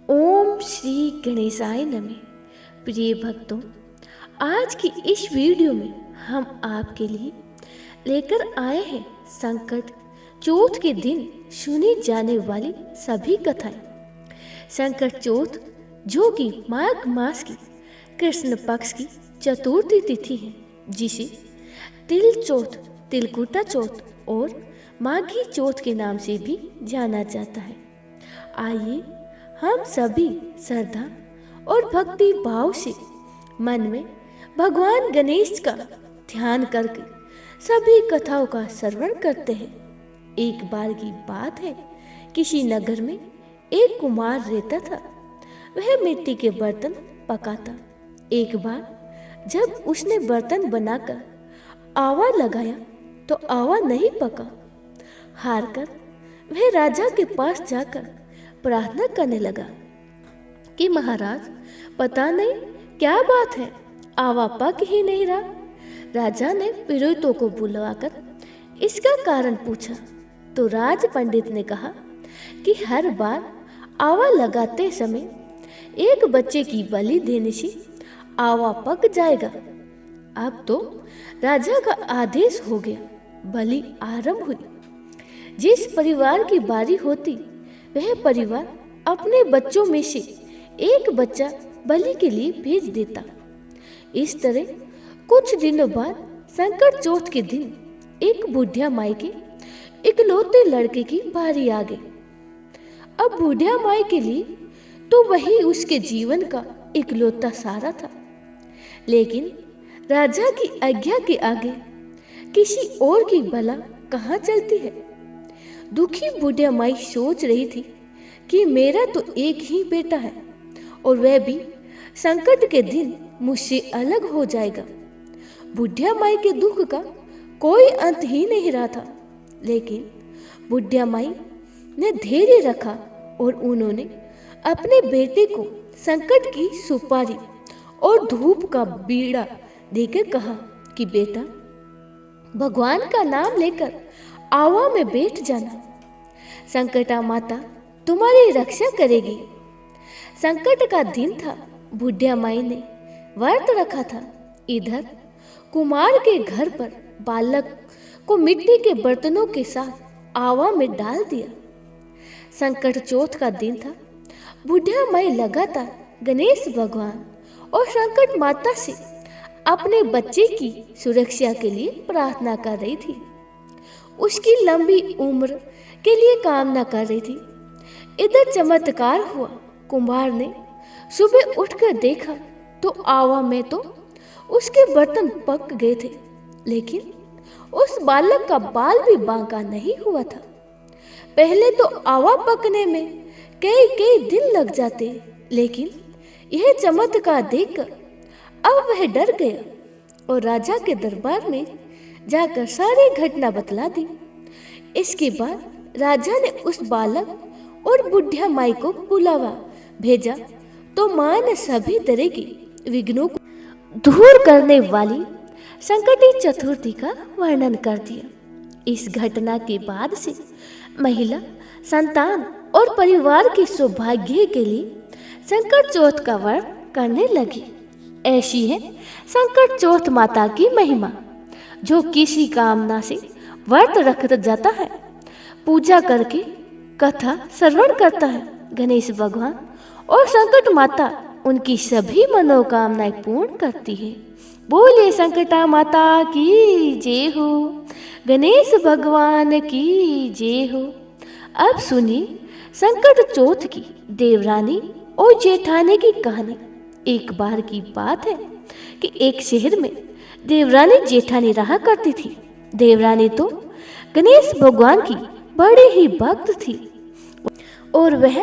ओम श्री गणेशाय नमः। प्रिय भक्तों, आज की इस वीडियो में हम आपके लिए लेकर आए हैं संकट चौथ के दिन सुनी जाने वाली सभी कथाएं। संकट चौथ जो कि माघ मास की कृष्ण पक्ष की चतुर्थी तिथि है, जिसे तिल चौथ, तिलकुटा चौथ और माघी चौथ के नाम से भी जाना जाता है। आइए हम सभी श्रद्धा और भक्ति भाव से मन में भगवान गणेश का ध्यान करके सभी कथाओं का श्रवण करते हैं। एक बार की बात है, किसी नगर में एक कुम्हार रहता था। वह मिट्टी के बर्तन पकाता। एक बार जब उसने बर्तन बनाकर आवा लगाया तो आवा नहीं पका। हार कर वह राजा के पास जाकर प्रार्थना करने लगा कि महाराज, पता नहीं क्या बात है, आवा पक ही नहीं रहा। राजा ने पुरोहितों को बुलवाकर इसका कारण पूछा तो राज पंडित ने कहा कि हर बार आवा लगाते समय एक बच्चे की बलि देने से आवा पक जाएगा। अब तो राजा का आदेश हो गया, बलि आरंभ हुई। जिस परिवार की बारी होती वह परिवार अपने बच्चों में से एक बच्चा बलि के लिए भेज देता। इस तरह कुछ दिनों बाद संकट चौथ के दिन एक बुढ़िया माई के इकलौते लड़के की बारी आ गई। अब बुढ़िया माई के लिए तो वही उसके जीवन का इकलौता सहारा था, लेकिन राजा की आज्ञा के आगे किसी और की भला कहाँ चलती है। दुखी बुढ़िया माई सोच रही थी कि मेरा तो एक ही बेटा है और वह भी संकट के दिन मुझसे अलग हो जाएगा। बुढ़िया माई के दुख का कोई अंत ही नहीं रहा था, लेकिन बुढ़िया माई ने धैर्य रखा और उन्होंने अपने बेटे को संकट की सुपारी और धूप का बीड़ा देकर कहा कि बेटा, भगवान का नाम लेकर आवा में बैठ जाना। संकटा माता तुम्हारी रक्षा करेगी। संकट का दिन था। बुढ़िया माई ने व्रत रखा था। इधर कुमार के घर पर बालक को मिट्टी के बर्तनों के साथ आवा में डाल दिया। संकट चौथ का दिन था। बुढ़िया माई लगातार गणेश भगवान और संकट माता से अपने बच्चे की सुरक्षा के लिए प्रार्थना कर रही थी। उसकी लंबी उम्र के लिए कामना कर रही थी। इधर चमत्कार हुआ। कुम्हार ने सुबह उठकर देखा तो आवा में तो उसके बर्तन पक गए थे, लेकिन उस बालक का बाल भी बांका नहीं हुआ था। पहले तो आवा पकने में कई कई दिन लग जाते, लेकिन यह चमत्कार देखकर अब वह डर गया और राजा के दरबार में जाकर सारी घटना बतला दी। इसके बाद राजा ने उस बालक और बुढ़िया माई को बुलावा भेजा तो मां ने सभी तरह के विघ्नों को दूर करने वाली संकटी चतुर्थी का वर्णन कर दिया। इस घटना के बाद से महिला, संतान और परिवार के सौभाग्य के लिए संकट चौथ का व्रत करने लगी। ऐसी है संकट चौथ माता की महिमा। जो किसी कामना से व्रत रख जाता है, पूजा करके कथा श्रवण करता है, गणेश भगवान और संकट माता उनकी सभी मनोकामनाएं पूर्ण करती है। बोले संकटा माता की जय हो, गणेश भगवान की जय हो। अब सुनिए संकट चौथ की देवरानी और जेठानी की कहानी। एक बार की बात है कि एक शहर में देवरानी जेठानी रहा करती थी। देवरानी तो गणेश भगवान की बड़ी ही भक्त थी और वह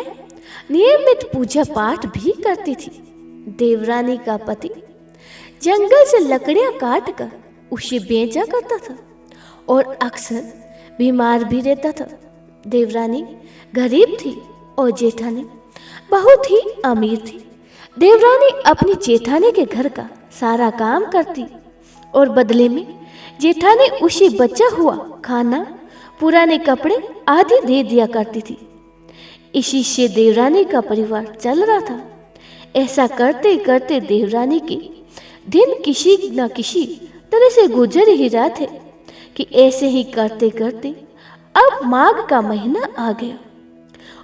नियमित पूजा पाठ भी करती थी। देवरानी का पति जंगल से लकड़ियां काट कर उसे बेचा करता था और अक्सर बीमार भी रहता था। देवरानी गरीब थी और जेठानी बहुत ही अमीर थी। देवरानी अपनी जेठानी के घर का सारा काम करती और बदले में जेठानी उसे बचा हुआ खाना, पुराने कपड़े आदि दे दिया करती थी। इसी से देवरानी का परिवार चल रहा था। ऐसा करते करते देवरानी के दिन किसी न किसी तरह से गुजर ही रहा थे कि ऐसे ही करते करते अब माघ का महीना आ गया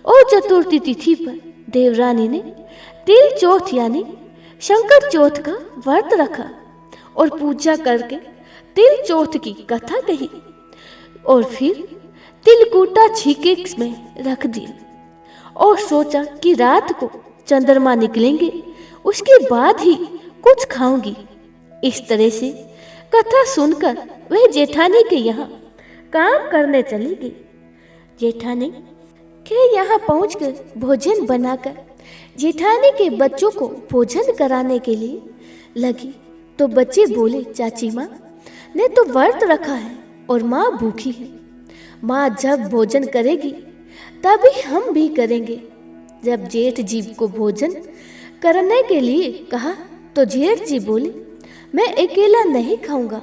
और चतुर्थी तिथि पर देवरानी ने तिल चौथ यानी शंकर चौथ का व्रत रखा और पूजा करके तिल चौथ की कथा कही और फिर तिलकूटा छीके में रख दिया और सोचा कि रात को चंद्रमा निकलेंगे उसके बाद ही कुछ खाऊंगी। इस तरह से कथा सुनकर वह जेठानी के यहाँ काम करने चली गई। जेठानी के यहाँ पहुंचकर भोजन बनाकर जेठानी के बच्चों को भोजन कराने के लिए लगी तो बच्चे बोले, चाची माँ ने तो व्रत रखा है और माँ भूखी है। माँ जब भोजन करेगी तभी हम भी करेंगे। जब जेठ जी को भोजन करने के लिए कहा तो जेठ जी बोले, मैं अकेला नहीं खाऊंगा,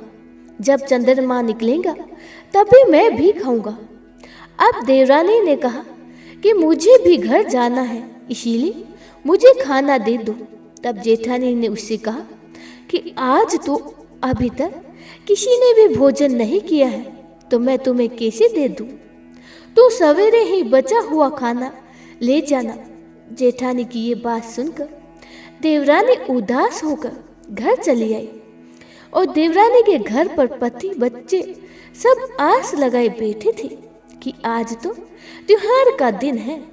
जब चंद्रमा निकलेगा तभी मैं भी खाऊंगा। अब देवरानी ने कहा कि मुझे भी घर जाना है, इसीलिए मुझे खाना दे दो। तब जेठानी ने उससे कहा कि आज तो अभी तक किसी ने भी भोजन नहीं किया है तो मैं तुम्हें कैसे दे दूं? तो सवेरे ही बचा हुआ खाना ले जाना। जेठानी की ये बात सुनकर देवरानी उदास होकर घर चली आई और देवरानी के घर पर पति बच्चे सब आस लगाए बैठे थे कि आज तो त्योहार का दिन है,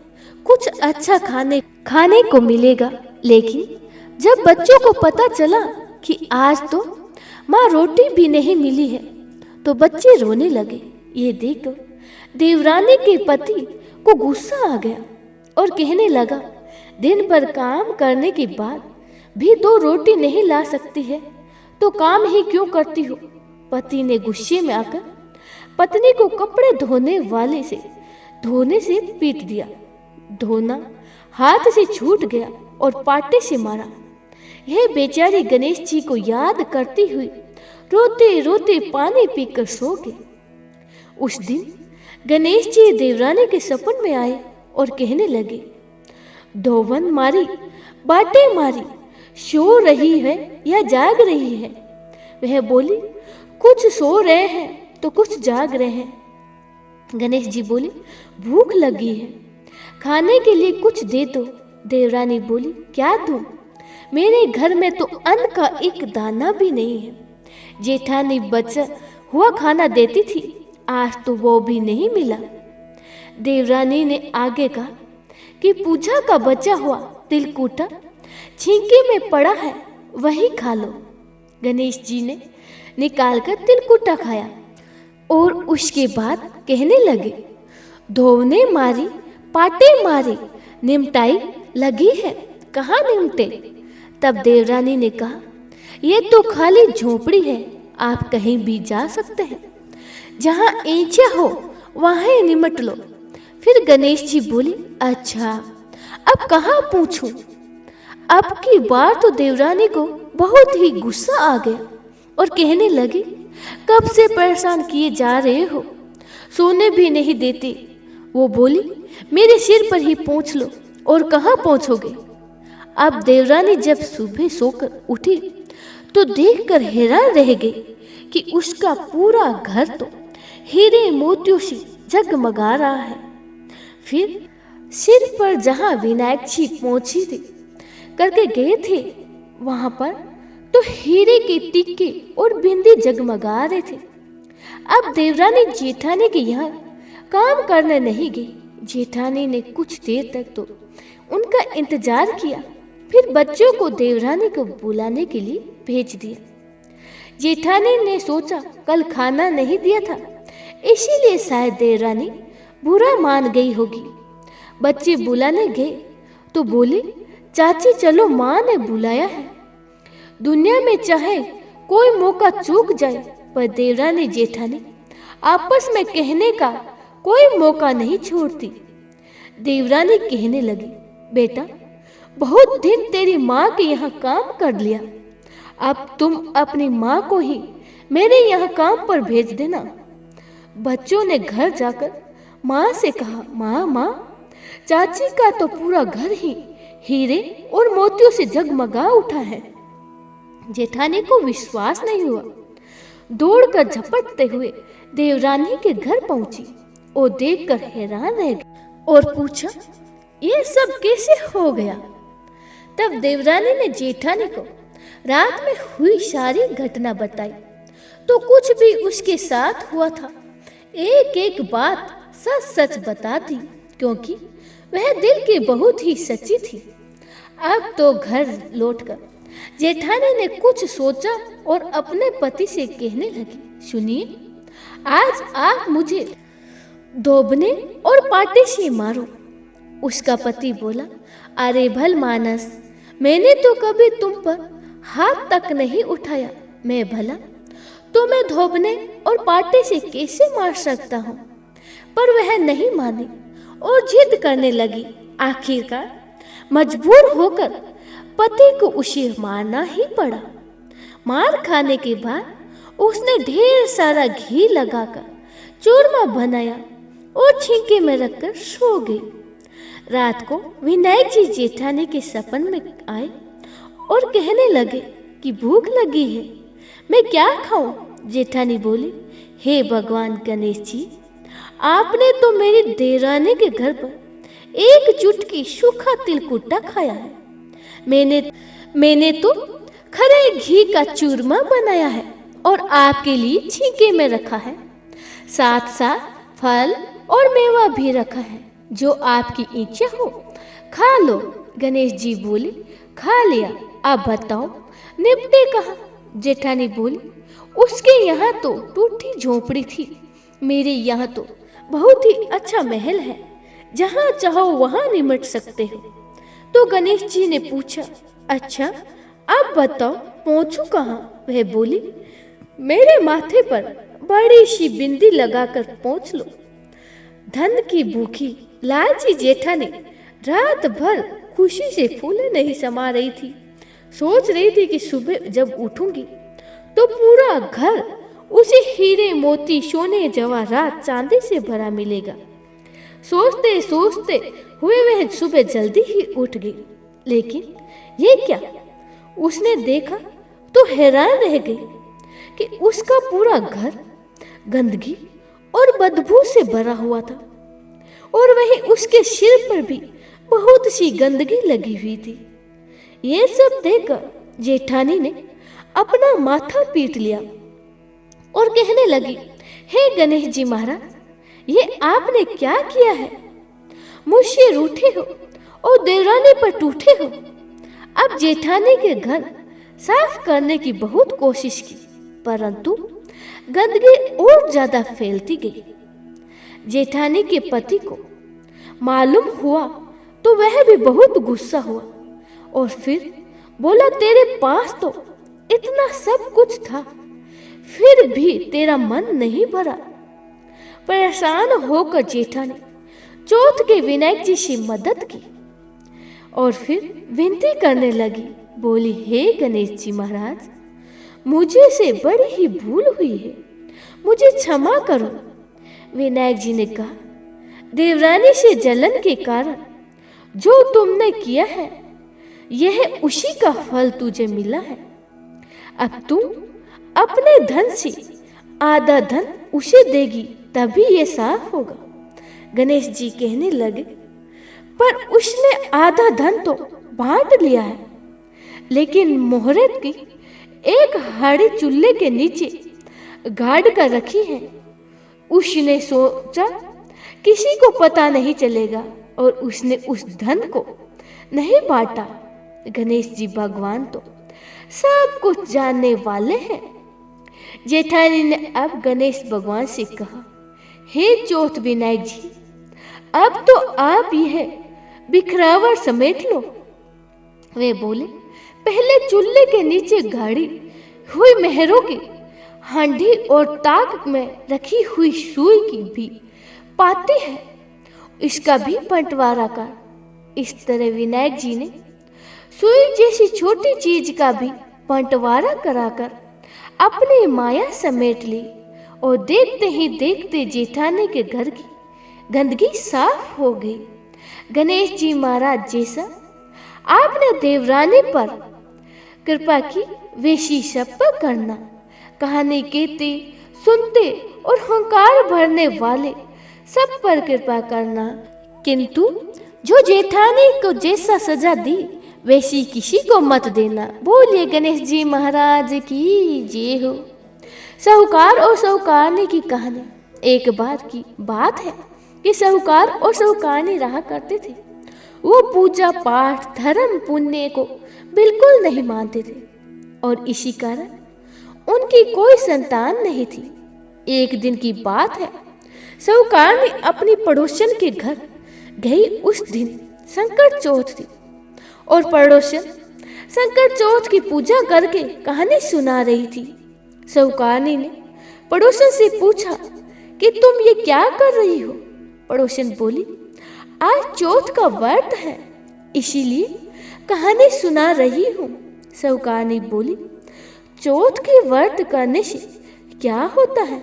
कुछ अच्छा खाने को मिलेगा। लेकिन जब बच्चों को पता चला कि आज तो माँ रोटी भी नहीं मिली है तो बच्चे रोने लगे। ये देखकर देवरानी के पति को गुस्सा आ गया और कहने लगा, दिन भर काम करने के बाद भी 2 रोटी नहीं ला सकती है तो काम ही क्यों करती हो? पति ने गुस्से में आकर पत्नी को कपड़े धोने से पीट दिया। धोना हाथ से छूट गया और पाटे से मारा। यह बेचारी गणेश जी को याद करती हुई रोते रोते पानी पीकर सो गई। उस दिन गणेश जी देवरानी के सपन में आए और कहने लगे, धोवन मारी बाटे मारी, सो रही है या जाग रही है? वह बोली, कुछ सो रहे हैं तो कुछ जाग रहे हैं। गणेश जी बोले, भूख लगी है, खाने के लिए कुछ दे दो। देवरानी बोली, क्या दूं? मेरे घर में तो अन्न का एक दाना भी नहीं है। जेठानी बचा हुआ खाना देती थी, आज तो वो भी नहीं मिला। देवरानी ने आगे कहा कि पूजा का बचा हुआ तिलकूटा छींके में पड़ा है, वही खा लो। गणेश जी ने निकालकर तिलकूटा खाया और उसके बाद कहने लगे, धोने मारी पाटे मारी, निमटाई लगी है, कहाँ निमटे? तब देवरानी ने कहा, ये तो खाली झोपड़ी है, आप कहीं भी जा सकते हैं, जहाँ इच्छा हो वहाँ ही निमट लो। फिर गणेश जी बोले, अच्छा अब कहाँ पूछूं? अब की बार तो देवरानी को बहुत ही गुस्सा आ गया और कहने लगे, कब से परेशान किए जा रहे हो, सोने भी नहीं देते। वो बोली, मेरे सिर पर ही पहुँच लो। और कहाँ पहुँचोगे? अब देवरानी जब सुबह सोकर उठी तो देखकर हैरान रह गई कि उसका पूरा घर तो हीरे मोतियों से जगमगा रहा है। फिर सिर पर जहाँ विनायक जी पहुंची थी करके गए थे, वहां पर तो हीरे के टिक्के और बिंदी जगमगा रहे थे। अब देवरानी जेठानी के यहाँ काम करने नहीं गई। जेठानी ने कुछ देर तक तो उनका इंतजार किया, फिर बच्चों को देवरानी को बुलाने के लिए भेज दिया। जेठानी ने सोचा कल खाना नहीं दिया था, इसीलिए शायद देवरानी बुरा मान गई होगी। बच्चे बुलाने गए तो बोले, चाची चलो, माँ ने बुलाया है। दुनिया में चाहे कोई मौका चूक जाए, पर देवरानी जेठानी आपस में कहने का कोई मौका नहीं छोड़ती। देवरानी कहने लगी, बेटा बहुत दिन तेरी माँ के यहाँ काम कर लिया, अब तुम अपनी माँ को ही मेरे यहाँ काम पर भेज देना। बच्चों ने घर जाकर माँ से कहा, माँ चाची का तो पूरा घर ही हीरे और मोतियों से जगमगा उठा है। जेठानी को विश्वास नहीं हुआ। दौड़कर झपटते हुए देवरानी के घर पहुंची और देखकर हैरान रह गई और पूछा, ये सब कैसे हो गया? तब देवरानी ने जेठानी को रात में हुई सारी घटना बताई तो कुछ भी उसके साथ हुआ था एक एक बात सच सच बता दी, क्योंकि वह दिल की बहुत ही सच्ची थी। अब तो घर लौटकर जेठानी ने कुछ सोचा और अपने पति से कहने लगी, सुनिए, आज आप मुझे धोबने और पाटे से मारो। उसका पति बोला, अरे भल मानस, मैंने तो कभी तुम पर हाथ तक नहीं उठाया। मैं भला तुम्हें धोबने और पाटे से कैसे मार सकता हूँ? पर वह नहीं मानी और जिद करने लगी। आखिरकार मजबूर होकर पति को उसे मारना ही पड़ा। मार खाने के बाद उसने ढेर सारा घी लगाकर चूरमा बनाया और छींके में रखकर सो गई। रात को विनायक जी जेठानी के सपन में आए और कहने लगे कि भूख लगी है, मैं क्या खाऊं? जेठानी बोली, हे भगवान गणेश जी, आपने तो मेरी देरानी के घर पर एक चुटकी सूखा तिलकुट्टा खाया है। मैंने तो खरे घी का चूरमा बनाया है और आपके लिए छींके में रखा है। साथ साथ फल और मेवा भी रखा है, जो आपकी इच्छा हो खा लो। गणेश जी बोले, खा लिया, अब बताओ निपटे कहाँ? जेठानी बोली, उसके यहाँ तो टूटी झोपड़ी थी, मेरे यहाँ तो बहुत ही अच्छा महल है, जहाँ चाहो वहाँ निमट सकते हो। तो गणेश जी ने पूछा, अच्छा अब बताओ पहुँचूं कहाँ? वह बोली, मेरे माथे पर बड़ी सी बिंदी लगाकर पहुँच लो। धन की भूखी लालची जेठानी रात भर खुशी से फूले नहीं समा रही थी। सोच रही थी कि सुबह जब उठूंगी तो पूरा घर उसे हीरे मोती सोने जवाहरात चांदी से भरा मिलेगा। सोचते सोचते हुए वह सुबह जल्दी ही उठ गई। लेकिन ये क्या, उसने देखा तो हैरान रह गई कि उसका पूरा घर गंदगी और बदबू से भरा हुआ था और वहीं उसके सिर पर भी बहुत सी गंदगी लगी हुई थी। ये सब देखकर जेठानी ने अपना माथा पीट लिया और कहने लगी, हे गणेश जी महाराज, ये आपने क्या किया है? मुझसे रूठे हो और देवरानी पर टूटे हो। अब जेठानी के घर साफ करने की बहुत कोशिश की, परंतु गंदगी और ज्यादा फैलती गई। जेठानी के पति को मालूम हुआ तो वह भी बहुत गुस्सा हुआ और फिर बोला, तेरे पास तो इतना सब कुछ था, फिर भी तेरा मन नहीं भरा। परेशान होकर जेठानी चौथ के विनायक जी से मदद की और फिर विनती करने लगी। बोली, हे गणेश जी महाराज, मुझे से बड़ी ही भूल हुई है, मुझे क्षमा करो। विनायक जी ने कहा, देवरानी से जलन के कारण जो तुमने किया है, यह उसी का फल तुझे मिला है। अब तुम अपने धन से आधा धन उसे देगी, तभी ये साफ होगा। गणेश जी कहने लगे, पर उसने आधा धन तो बांट लिया है, लेकिन मुहूर्त की एक हाड़ी चूल्हे के नीचे गाड़ कर रखी है। उसने सोचा किसी को पता नहीं चलेगा और उसने उस धन को नहीं बांटा। गणेश जी भगवान तो सब कुछ जानने वाले हैं। जेठानी ने अब गणेश भगवान से कहा, हे चौथ विनायक जी, अब तो आप यह बिखरावर समेट लो। वे बोले, पहले चूल्हे के नीचे गाड़ी हुई मेहरों की हांडी और ताक में रखी हुई सुई की भी पाती है, इसका भी बंटवारा कर। इस तरह विनायक जी ने सुई जैसी छोटी चीज का भी बंटवारा कराकर अपनी माया समेट ली और देखते ही देखते जेठानी के घर की गंदगी साफ हो गई। गणेश जी महाराज जैसा आपने देवरानी पर कृपा की वैसी सब पर करना। कहानी कहते, सुनते और हुंकार भरने वाले सब पर कृपा करना, किंतु जो जेठानी को जैसा सजा दी वैसी किसी को मत देना। बोलिए गणेश जी महाराज की जय हो। साहूकार और साहूकारनी की कहानी। एक बार की बात है कि साहूकार और साहूकारनी रहा करते थे। वो पूजा पाठ धर्म पुण्य को बिल्कुल नहीं मानते थे और इसी कारण उनकी कोई संतान नहीं थी। एक दिन की बात है, साहूकारनी अपनी पड़ोसन के घर गई। उस दिन संकट चौथ थी और पड़ोसन संकट चौथ की पूजा करके कहानी सुना रही थी। साहूकारनी ने पड़ोसन से पूछा कि तुम ये क्या कर रही हो? पड़ोसन बोली, आज चौथ का व्रत है इसीलिए कहानी सुना रही हूँ। साहूकारनी बोली, चौथ के व्रत करने से क्या होता है?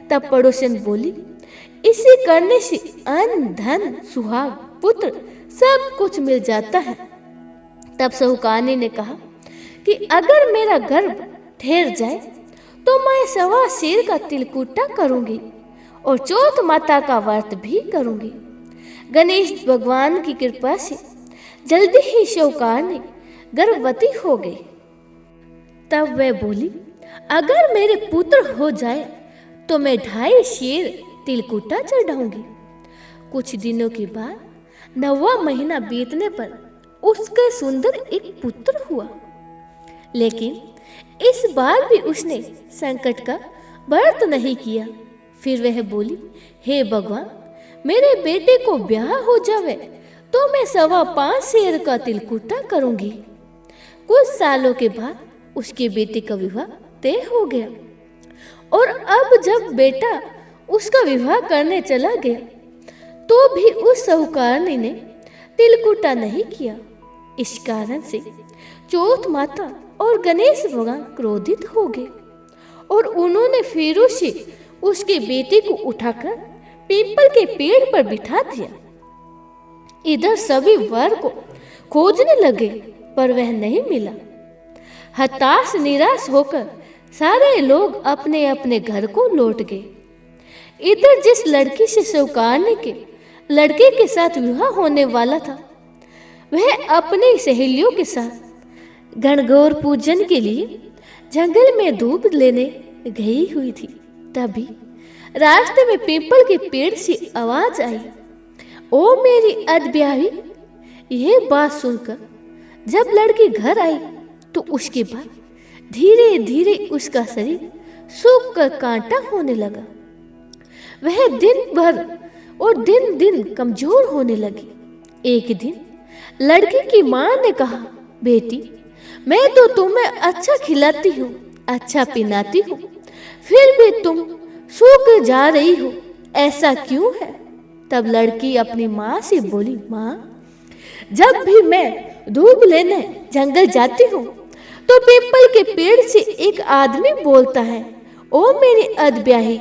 तब पड़ोसन बोली, इसे करने से अन्न धन सुहाग पुत्र सब कुछ मिल जाता है। तब साहूकारनी ने कहा कि अगर मेरा गर्भ ठहर जाए तो मैं 1.25 सेर का तिलकुटा करूंगी और चौथ माता का व्रत भी करूंगी। गणेश भगवान की कृपा से जल्दी ही साहूकारनी गर्भवती हो गई। तब वह बोली, अगर मेरे पुत्र हो जाए तो मैं 2.5 सेर तिलकुटा चढ़ाऊंगी। कुछ दिनों के बाद 9वां महीना बीतने पर उसके सुंदर एक पुत्र हुआ, लेकिन इस बार भी उसने संकट का व्रत नहीं किया। फिर वह बोली, हे भगवान, मेरे बेटे को ब्याह हो जावे तो मैं 5.25 सेर का तिलकुटा करूंगी। कुछ सालों के बाद उसके बेटे का विवाह तय हो गया और अब जब बेटा उसका विवाह करने चला गया तो भी उस साहूकारनी ने तिलकुटा नहीं किया। इस कारण से चौथ माता और गणेश भगवान क्रोधित हो गए और उन्होंने फिर से उसके बेटे को उठाकर पीपल के पेड़ पर बिठा दिया। इधर सभी वर को खोजने लगे पर वह नहीं मिला। हताश निराश होकर सारे लोग अपने अपने घर को लौट गए। इधर जिस लड़की से साहूकारनी के लड़के के साथ विवाह होने वाला था वह अपनी सहेलियों के साथ गणगौर पूजन के लिए जंगल में धूप लेने गई हुई थी। तभी रास्ते में पीपल के पेड़ से आवाज आई, ओ मेरी अधब्याही। यह बात सुनकर जब लड़की घर आई तो उसके बाद धीरे धीरे उसका शरीर सूख कर कांटा होने लगा। वह दिन भर और दिन दिन कमजोर होने लगी। एक दिन लड़की की माँ ने कहा, बेटी, मैं तो तुम्हें अच्छा खिलाती हूँ, अच्छा पिलाती हूँ, फिर भी तुम सूख जा रही हो, ऐसा क्यों है? तब लड़की अपनी माँ से बोली, माँ, जब भी मैं धूप लेने जंगल जाती हूँ तो पीपल के पेड़ से एक आदमी बोलता है, ओ मेरी अधब्याही,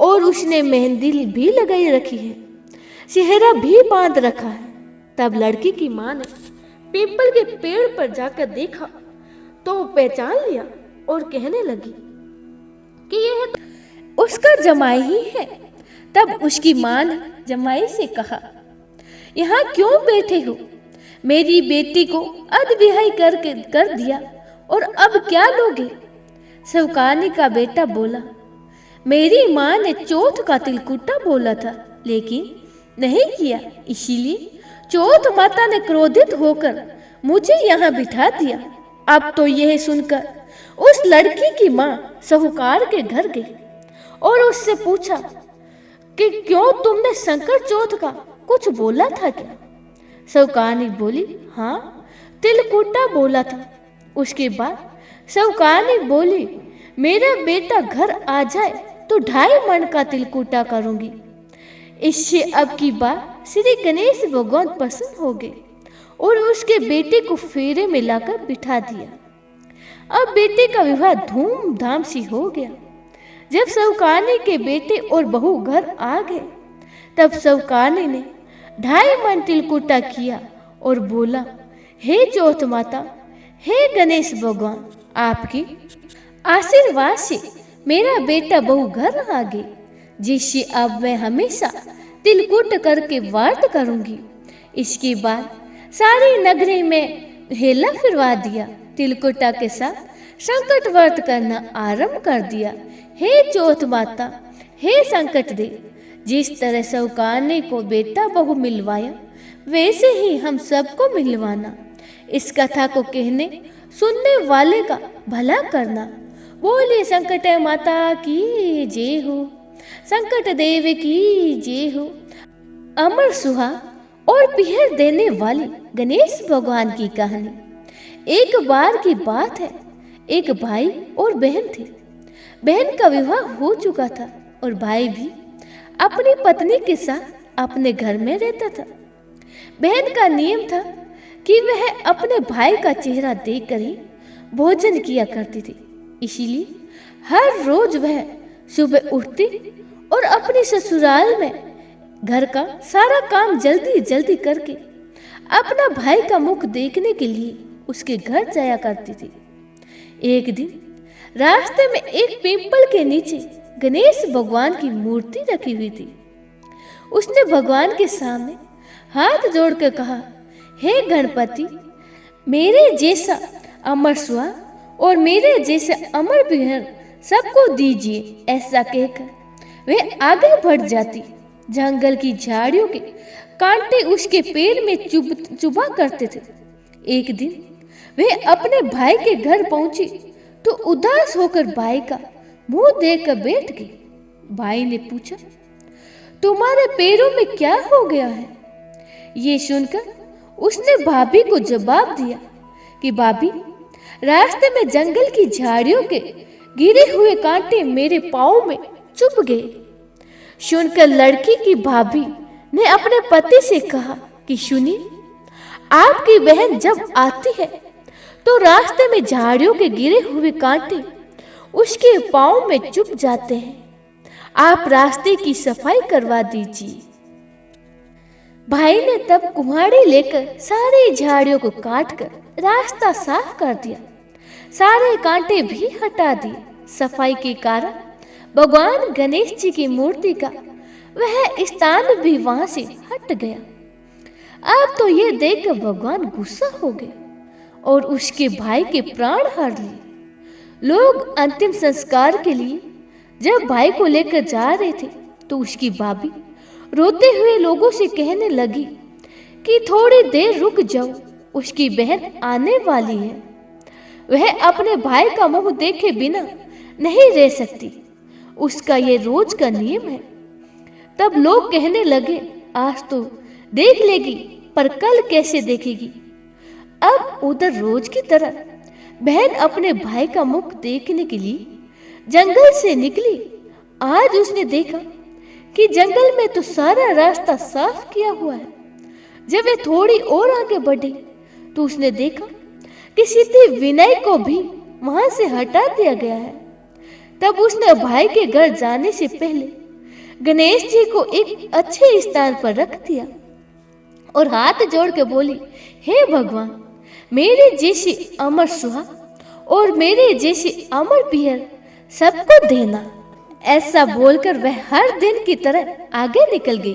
और उसने मेहंदी भी लगाई रखी है, सेहरा भी बांध रखा है। तब लड़की की माँ ने पीपल के पेड़ पर जाकर देखा तो पहचान लिया और कहने लगी कि यह उसका जमाई ही है। तब उसकी माँ ने जमाई से कहा, यहाँ क्यों बैठे हो? मेरी बेटी को अधविहाई कर दिया और अब क्या लोगे? साहूकारनी का बेटा बोला, मेरी माँ ने चौथ का तिलकुटा बोला था लेकिन नहीं किया, इसीलिए चौथ माता ने क्रोधित होकर मुझे यहाँ बिठा दिया। अब तो यह सुनकर उस लड़की की माँ साहूकार के घर गई और उससे पूछा कि क्यों तुमने संकट चौथ का कुछ बोला था क्या? साहूकारनी बोली, हाँ, तिलकुटा बोला था। उसके बाद साहूकारनी बोली, मेरा बेटा घर आ जाए तो 2.5 मन का तिलकुटा करूंगी। इससे अब की बार श्री गणेश भगवान प्रसन्न हो गए और उसके बेटे को फेरे में लाकर बिठा दिया। अब बेटे का विवाह धूमधाम से हो गया। जब साहूकारनी के बेटे और बहू घर आ गए तब साहूकारनी ने 2.5 मन तिलकुटा किया और बोला, हे चौथ माता, हे गणेश भगवान, आपकी आशीर्वाद से मेरा बेटा बहू घर आ गए, जिससे अब मैं हमेशा तिलकुट करके व्रत करूंगी। इसके बाद सारी नगरी में हेला फिरवा दिया, तिलकुटा के साथ संकट व्रत करना आरंभ कर दिया। हे चौथ माता, हे संकट दे, जिस तरह सौकारने को बेटा बहू मिलवाया, वैसे ही हम सबको मिलवाना। इस कथा को कहने सुनने वाले का भला करना। बोलिए संकट माता की जय हो, संकट देव की जय हो। अमर सुहा और पीहर देने वाले गणेश भगवान की कहानी। एक बार की बात है, एक भाई और बहन थे। बहन का विवाह हो चुका था और भाई भी अपनी पत्नी के साथ अपने घर में रहता था। बहन का नियम था कि वह अपने भाई का चेहरा देखकर ही भोजन किया करती थी। इसीलिए हर रोज वह सुबह उठती और अपने ससुराल में घर का सारा काम जल्दी जल्दी करके अपना भाई का मुख देखने के लिए उसके घर जाया करती थी। एक दिन रास्ते में एक पीपल के नीचे गणेश भगवान की मूर्ति रखी हुई थी। उसने भगवान के सामने हाथ जोड़कर कहा, हे गणपति, मेरे जैसा अमर सुहा और मेरे जैसे अमर पीहर सबको दीजिए। ऐसा कहकर वह आगे बढ़ जाती। जंगल की झाड़ियों के कांटे उसके पैर में चुभा करते थे। एक दिन वह अपने भाई के घर पहुंची तो उदास होकर भाई का मुंह देखकर बैठ गई। भाई ने पूछा, तुम्हारे पैरों में क्या हो गया है? ये सुनकर उसने भाभी को जवाब दिया कि भाभी, रास्ते में जंगल की झाड़ियों के गिरे हुए कांटे मेरे पाँव में चुभ गए। सुनकर लड़की की भाभी ने अपने पति से कहा कि सुनिए, आपकी बहन जब आती है तो रास्ते में झाड़ियों के गिरे हुए कांटे उसके पाँव में चुभ जाते हैं। आप रास्ते की सफाई करवा दीजिए। भाई ने तब कुम्हाड़ी लेकर सारी झाड़ियों को काटकर रास्ता साफ कर दिया। सारे कांटे भी हटा दिए। सफाई के कारण भगवान गणेश जी की मूर्ति का वह स्थान भी वहां से हट गया। अब तो ये देखकर भगवान गुस्सा हो गए और उसके भाई के प्राण हर लिए। लोग अंतिम संस्कार के लिए जब भाई को लेकर जा रहे थे तो उसकी भाभी रोते हुए लोगों से कहने लगी कि थोड़ी देर रुक जाओ, उसकी बहन आने वाली है। वह अपने भाई का मुंह देखे बिना नहीं रह सकती, उसका ये रोज का नियम है। तब लोग कहने लगे, आज तो देख लेगी पर कल कैसे देखेगी। अब उधर रोज की तरह बहन अपने भाई का मुख देखने के लिए जंगल से निकली। आज उसने देखा कि जंगल में तो सारा रास्ता साफ किया हुआ है। जब वे थोड़ी और आगे बढ़ी तो उसने देखा कि सिद्धि विनय को भी वहां से हटा दिया गया है। तब उसने भाई के घर जाने से पहले गणेश जी को एक अच्छे स्थान पर रख दिया और हाथ जोड़ के बोली, हे भगवान, मेरे जैसी अमर सुहा और मेरे जैसी अमर पीहर सबको देना। ऐसा बोलकर वह हर दिन की तरह आगे निकल गई।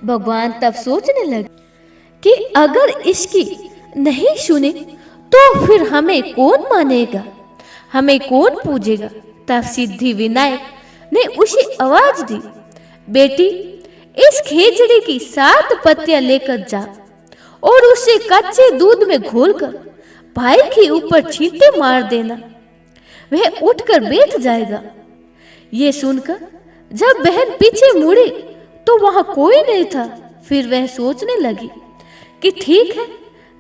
भगवान तब सोचने लगे कि अगर इसकी नहीं सुने तो फिर हमें कौन मानेगा, हमें कौन पूजेगा। तब सिद्धि विनायक ने उसे आवाज दी, बेटी, इस खेजड़ी की 7 पत्तियां लेकर जा और उसे कच्चे दूध में घोलकर भाई के ऊपर छींटे मार देना, वह उठकर बैठ जाएगा। ये सुनकर जब बहन पीछे मुड़ी तो वहां कोई नहीं था। फिर वह सोचने लगी कि ठीक है,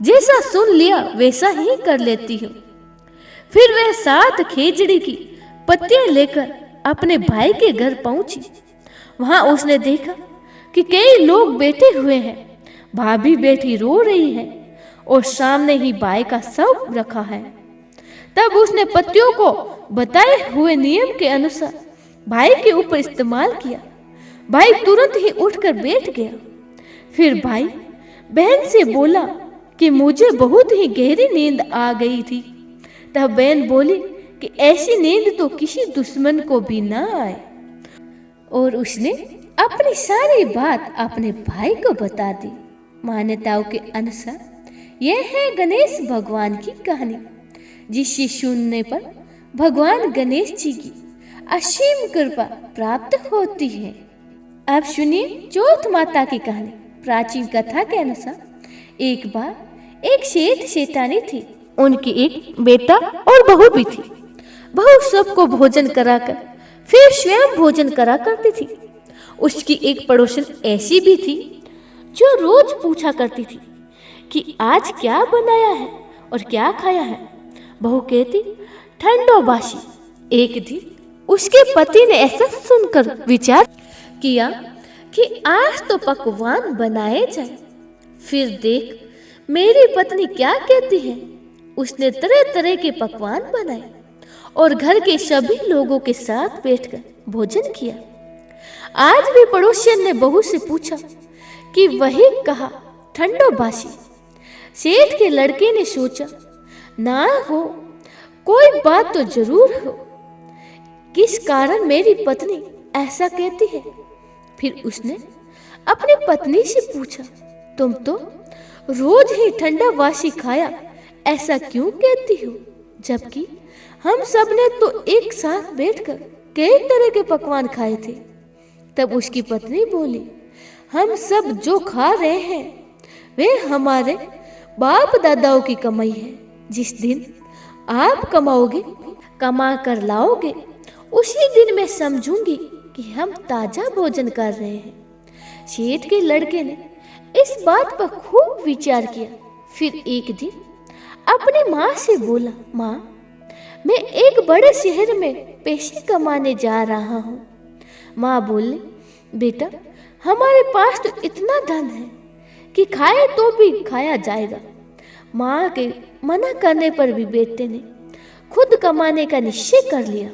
जैसा सुन लिया वैसा ही कर लेती हूँ। फिर वह 7 खेजड़ी की पत्तियां लेकर अपने भाई के घर पहुंची। वहां उसने देखा कि कई लोग बैठे हुए हैं, भाभी बैठी रो रही है और सामने ही भाई का शव रखा है। तब उसने पत्तियों को बताए हुए नियम के अनुसार भाई के ऊपर इस्तेमाल किया। भाई तुरंत ही उठकर बैठ गया। फिर भाई बहन से बोला कि मुझे बहुत ही गहरी नींद आ गई थी। तब बहन बोली कि ऐसी नींद तो किसी दुश्मन को भी ना आए, और उसने अपनी सारी बात अपने भाई को बता दी। मान्यताओं के अनुसार यह है गणेश भगवान की कहानी, जिसे सुनने पर भगवान गणेश जी की असीम कृपा प्राप्त होती है। अब सुनिए चौथ माता की कहानी। प्राचीन कथा के अनुसार एक बार एक सेठ सेठानी थी। उनकी एक बेटा और बहू भी थी। बहू सबको भोजन कराकर फिर स्वयं भोजन करा करती थी। उसकी एक पड़ोसन ऐसी भी थी जो रोज पूछा करती थी कि आज क्या बनाया है और क्या खाया है। बहू कहती ठंडो बासी। एक दिन उसके पति ने ऐसा सुनकर विचार किया कि आज तो पकवान बनाए जाए, फिर देख मेरी पत्नी क्या कहती है। उसने तरह तरह के पकवान बनाए और घर के सभी लोगों के साथ बैठकर भोजन किया। आज भी पड़ोसियन ने बहू से पूछा कि वही कहा ठंडो बासी। सेठ के लड़के ने सोचा ना हो, कोई बात तो जरूर हो, किस कारण मेरी पत्नी ऐसा कहती है। फिर उसने अपनी पत्नी से पूछा तुम तो रोज ही ठंडा बासी खाया, ऐसा क्यों कहती हो, जबकि हम सब ने तो एक साथ बैठकर कई तरह के पकवान खाए थे। तब उसकी पत्नी बोली हम सब जो खा रहे हैं वे हमारे बाप दादाओं की कमाई है। जिस दिन आप कमाओगे, कमा कर लाओगे, उसी दिन मैं समझूंगी कि हम ताजा भोजन कर रहे हैं। सेठ के लड़के ने इस बात पर खूब विचार किया। फिर एक दिन अपनी माँ से बोला माँ, मैं एक बड़े शहर में पैसे कमाने जा रहा हूँ। माँ बोली बेटा हमारे पास तो इतना धन है कि खाए तो भी खाया जाएगा। माँ के मना करने पर भी बेटे ने खुद कमाने का निश्चय कर लिया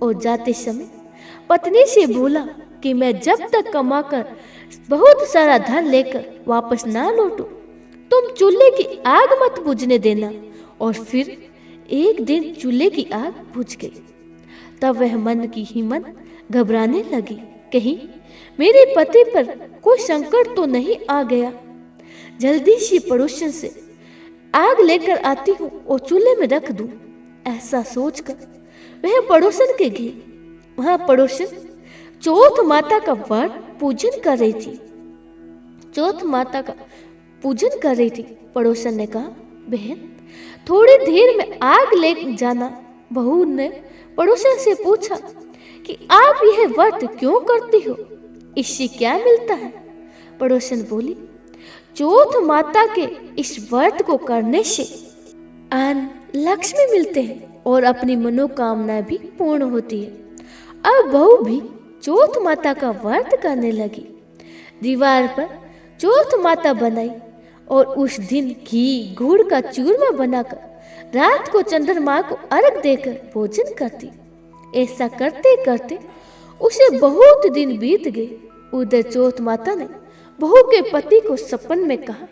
और जाते समय पत्नी से बोला कि मैं जब तक कमाकर बहुत सारा धन लेकर वापस ना लौटूं, तुम चूल्हे की आग मत बुझने देना। और फिर एक दिन चूल्हे की आग बुझ गई। तब वह मन की ही मन घबराने लगी, कहीं मेरे पति पर कोई संकट तो नहीं आ गया। जल्दी से पड़ोसन से आग लेकर आती हूँ और चूल्हे में रख दूं। ऐसा सोचकर वह पड़ोसन के गई। वहां पड़ोसन चौथ माता का व्रत पूजन कर रही थी। चौथ माता का पूजन कर रही थी। पड़ोसन ने कहा बहन थोड़ी देर में आग ले जाना। बहू ने पड़ोसन से पूछा कि आप यह व्रत क्यों करती हो, इससे क्या मिलता है। पड़ोसन बोली चौथ माता के इस व्रत को करने से अन्न लक्ष्मी मिलते हैं और अपनी मनोकामना भी पूर्ण होती है। अब बहू भी चौथ माता का व्रत करने लगी। दीवार पर चौथ माता बनाई और उस दिन घी गुड़ का चूरमा बनाकर रात को चंद्रमा को अर्घ देकर भोजन करती। ऐसा करते करते उसे बहुत दिन बीत गए। उधर चौथ माता ने बहू के पति को सपन में कहा,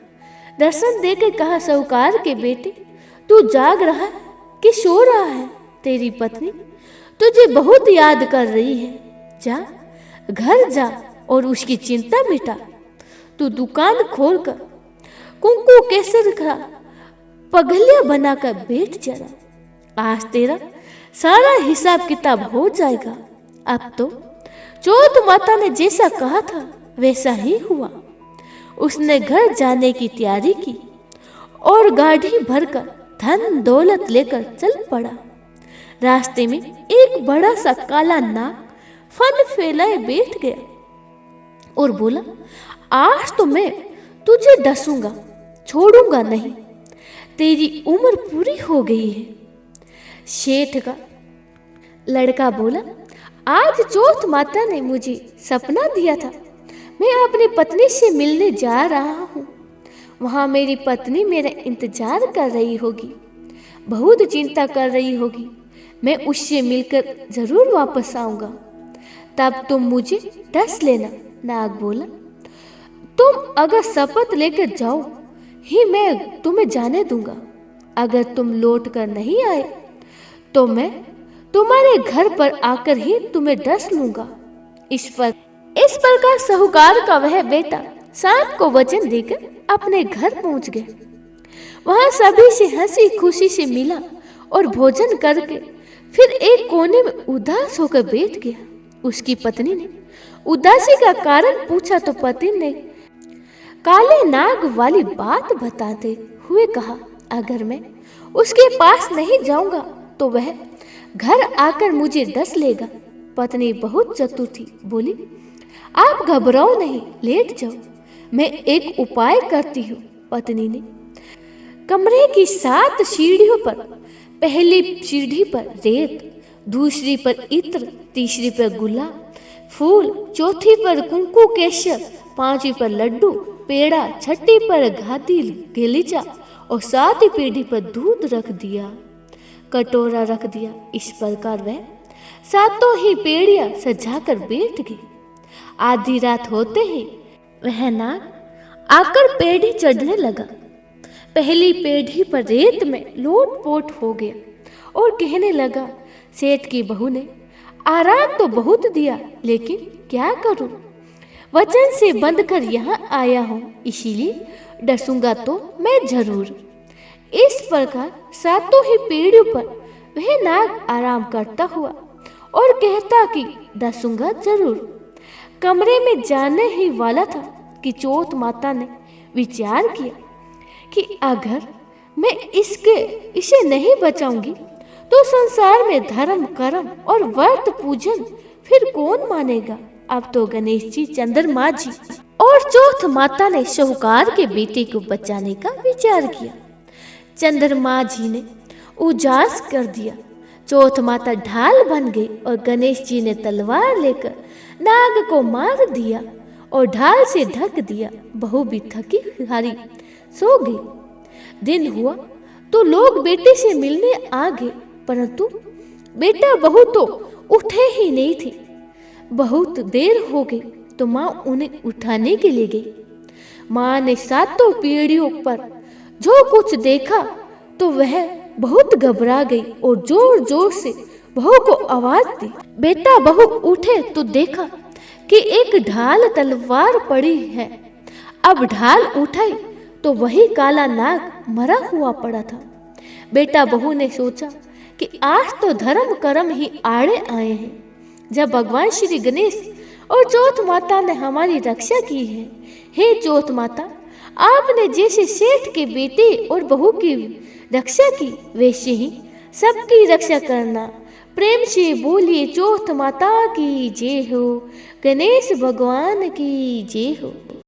दर्शन देकर कहा साहूकार के बेटे तू जाग रहा है कि सो रहा है। तेरी पत्नी तुझे बहुत याद कर रही है। जा घर जा और उसकी चिंता मिटा। तू दुकान खोलकर कुंकू केसर का पगलिया बनाकर बैठ जरा। आज तेरा सारा हिसाब किताब हो जाएगा। अब तो चौथ माता ने जैसा कहा था वैसा ही हुआ। उसने घर जाने की तैयारी की और गाड़ी भरकर धन दौलत लेकर चल पड़ा। रास्ते में एक बड़ा सा काला नाग फन फैलाए बैठ गया और बोला आज तो मैं तुझे डसूंगा, छोड़ूंगा नहीं। तेरी उम्र पूरी हो गई है। सेठ का लड़का बोला आज चौथ माता ने मुझे सपना दिया था। मैं अपनी पत्नी से मिलने जा रहा हूँ। वहाँ मेरी पत्नी मेरा इंतजार कर रही होगी, बहुत चिंता कर रही होगी। मैं उससे मिलकर जरूर वापस आऊंगा, तब तुम मुझे डस लेना। नाग बोला तुम अगर शपथ लेकर जाओ ही मैं तुम्हें जाने दूंगा। अगर तुम लौट कर नहीं आए तो मैं तुम्हारे घर पर आकर ही तुम्हें डस लूंगा। इस प्रकार साहूकार का वह बेटा सांप को वचन देकर अपने घर पहुंच गया। वहां सभी से हंसी खुशी से मिला और भोजन करके फिर एक कोने में उदास होकर बैठ गया। उसकी पत्नी ने उदासी का कारण पूछा तो पति ने काले नाग वाली बात बताते हुए कहा, अगर मैं उसके पास नहीं जाऊंगा तो वह घर आकर मुझे डस लेगा। पत्नी बहुत चतुर थी, बोली, आप घबराओ नहीं, लेट जाओ, मैं एक उपाय करती हूँ। पत्नी ने कमरे की 7 सीढ़ियों पर, पहली सीढ़ी पर रेत, दूसरी पर इत्र, तीसरी पर गुलाब फूल, चौथी पर कुंकू केसर, 5वीं पर लड्डू पेड़ा, 6ठी पर घाती गलीचा और 7वीं पीढ़ी पर दूध रख दिया, कटोरा रख दिया। इस प्रकार वह 7 ही पेड़ियां सजाकर बैठ गई। आधी रात होते ही वह नाग आकर पेढ़ी चढ़ने लगा। पहली पेढ़ी पर रेत में लोट-पोट हो गया और कहने लगा, सेठ की बहू ने आराम तो बहुत दिया, लेकिन क्या करूं, वचन से बंध कर यहाँ आया हूँ, इसीलिए डसूंगा तो मैं जरूर। इस प्रकार 7 ही पेड़ियों पर वह नाग आराम करता हुआ और कहता कि डसूंगा जरूर। कमरे में जाने ही वाला था कि चौथ माता ने विचार किया कि अगर मैं इसे नहीं बचाऊंगी तो संसार में धर्म कर्म और व्रत पूजन फिर कौन मानेगा। अब तो गणेश जी, चंद्रमा जी और चौथ माता ने साहूकार के बेटे को बचाने का विचार किया। चंद्रमा जी ने उजास कर दिया, चौथ माता ढाल बन गई और गणेश जी ने तलवार लेकर नाग को मार दिया और ढाल से ढक दिया। बहू भी थकी हारी सो गई। दिन हुआ तो लोग बेटे से मिलने आ गए, परंतु बेटा बहू तो उठे ही नहीं थे। बहुत देर हो गई तो माँ उन्हें उठाने के लिए गई। माँ ने 7 पीढ़ियों पर जो कुछ देखा तो वह बहुत घबरा गई और जोर जोर से बहू को आवाज दी। बेटा बहू उठे तो देखा कि एक ढाल तलवार पड़ी है। अब ढाल उठाई तो वही काला नाग मरा हुआ पड़ा था। बेटा बहू ने सोचा कि आज तो धर्म कर्म ही आड़े आए हैं, जब भगवान श्री गणेश और चौथ माता ने हमारी रक्षा की है। हे चौथ माता, आपने जैसे सेठ के बेटे और बहू की रक्षा की, वैसे ही सबकी रक्षा करना। प्रेम से बोलिए, चौथ माता की जय हो, गणेश भगवान की जय हो।